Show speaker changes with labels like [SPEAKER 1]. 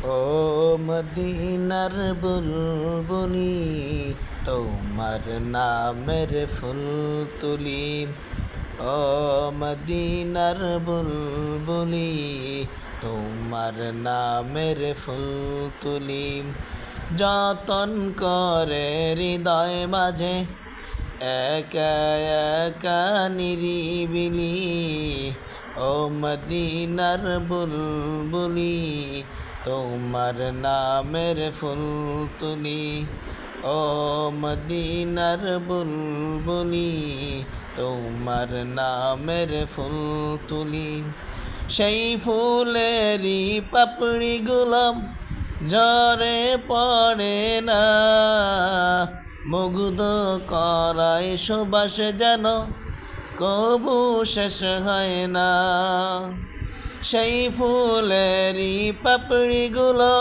[SPEAKER 1] ও মদিনার বুলবুলি তোমার নামের ফুল তুলি। ও মদিনার বুলবুলি তোমার নামের ফুল তুলি। যতন করে হৃদয় মাঝে একা একা নিরিবিলি। ও মদিনার বুলবুলি তোমার নামের ফুল তুলি। ও মদিনার বুলবুলি তোমার নামের ফুল তুলি। সেই ফুলেরই পাপড়িগুলো ঝরে পড়ে না, মুগ্ধ করায় সুবাস যেন কবু শেষ হয় না। সেই ফুলেরই পাপড়িগুলো